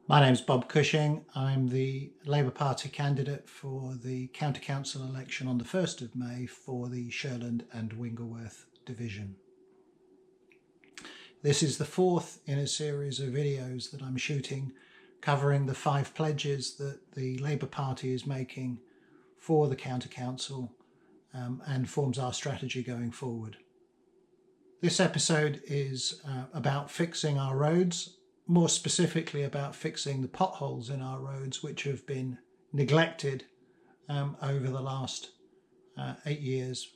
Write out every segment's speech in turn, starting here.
My name's Bob Cushing. I'm the Labour Party candidate for the County Council election on the 1st of May for the Shirland and Wingleworth division. This is the fourth in a series of videos that I'm shooting covering the 5 pledges that the Labour Party is making for the County Council and forms our strategy going forward. This episode is about fixing our roads, more specifically about fixing the potholes in our roads, which have been neglected over the last 8 years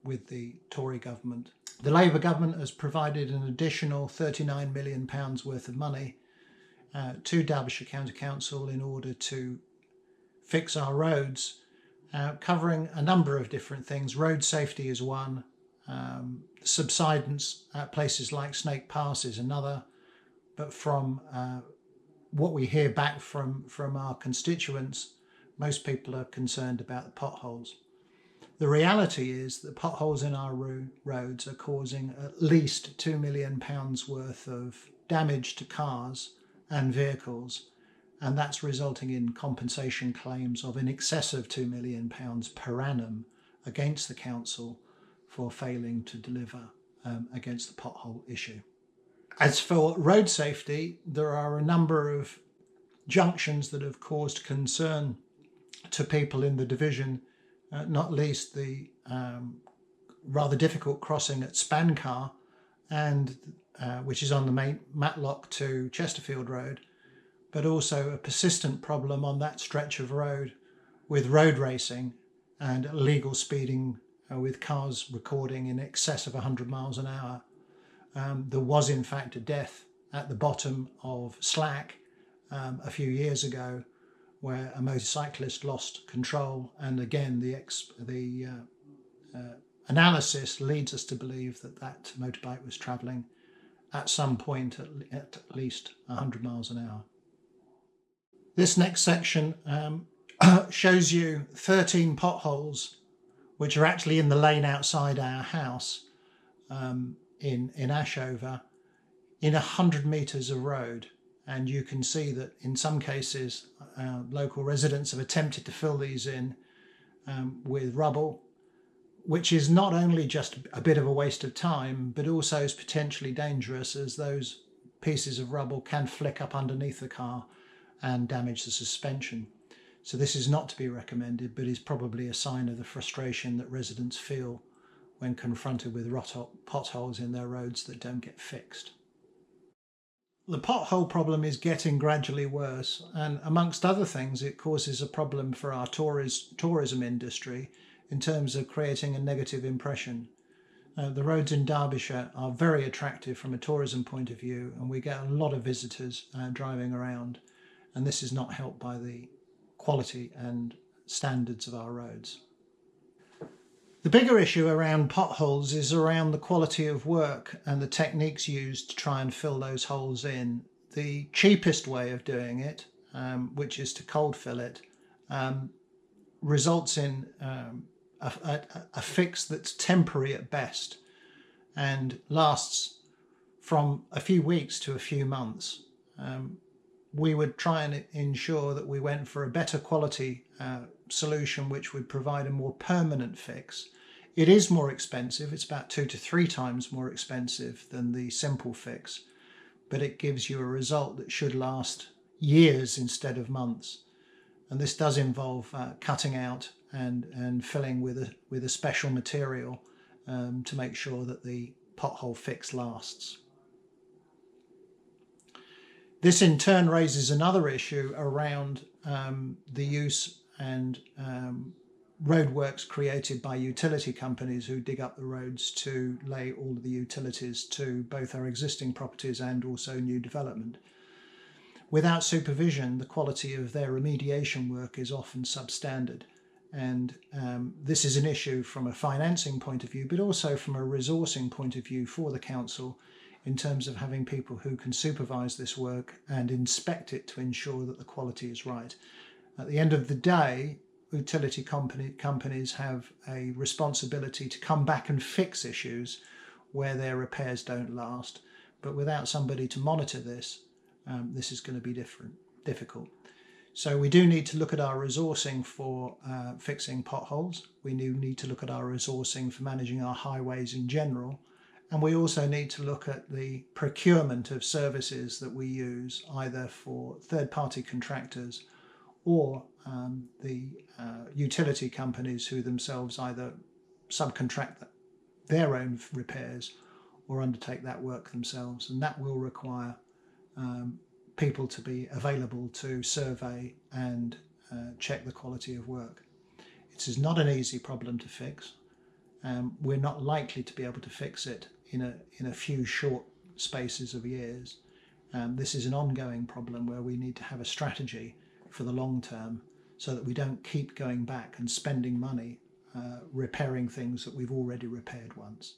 with the Tory government. The Labour government has provided an additional £39 million worth of money to Derbyshire County Council in order to fix our roads, covering a number of different things. Road safety is one, subsidence at places like Snake Pass is another, but from what we hear back from our constituents, most people are concerned about the potholes. The reality is that potholes in our roads are causing at least £2 million worth of damage to cars and vehicles, and that's resulting in compensation claims of in excess of £2 million per annum against the council for failing to deliver against the pothole issue. As for road safety, there are a number of junctions that have caused concern to people in the division, not least the rather difficult crossing at Spancar, and which is on the main Matlock to Chesterfield Road, but also a persistent problem on that stretch of road with road racing and illegal speeding with cars recording in excess of 100 miles an hour. There was in fact a death at the bottom of Slack a few years ago where a motorcyclist lost control, and again the analysis leads us to believe that that motorbike was travelling at some point at least 100 miles an hour. This next section shows you 13 potholes which are actually in the lane outside our house in Ashover in 100 metres of road, and you can see that in some cases local residents have attempted to fill these in with rubble, which is not only just a bit of a waste of time but also is potentially dangerous, as those pieces of rubble can flick up underneath the car and damage the suspension. So this is not to be recommended, but is probably a sign of the frustration that residents feel when confronted with potholes in their roads that don't get fixed. The pothole problem is getting gradually worse, and amongst other things it causes a problem for our tourism industry in terms of creating a negative impression. The roads in Derbyshire are very attractive from a tourism point of view, and we get a lot of visitors driving around, and this is not helped by the quality and standards of our roads. The bigger issue around potholes is around the quality of work and the techniques used to try and fill those holes in. The cheapest way of doing it, which is to cold fill it, results in a fix that's temporary at best and lasts from a few weeks to a few months. We would try and ensure that we went for a better quality solution which would provide a more permanent fix. It is more expensive, it's about 2 to 3 times more expensive than the simple fix, but it gives you a result that should last years instead of months. And this does involve cutting out and filling with a special material to make sure that the pothole fix lasts. This in turn raises another issue around the use and roadworks created by utility companies who dig up the roads to lay all of the utilities to both our existing properties and also new development. Without supervision, the quality of their remediation work is often substandard, and this is an issue from a financing point of view, but also from a resourcing point of view for the council, in terms of having people who can supervise this work and inspect it to ensure that the quality is right. At the end of the day, utility companies have a responsibility to come back and fix issues where their repairs don't last, but without somebody to monitor this, this is going to be difficult. So we do need to look at our resourcing for fixing potholes. We do need to look at our resourcing for managing our highways in general. And we also need to look at the procurement of services that we use, either for third-party contractors or the utility companies who themselves either subcontract their own repairs or undertake that work themselves. And that will require people to be available to survey and check the quality of work. It is not an easy problem to fix. We're not likely to be able to fix it in a few short spaces of years. This is an ongoing problem where we need to have a strategy for the long term so that we don't keep going back and spending money repairing things that we've already repaired once.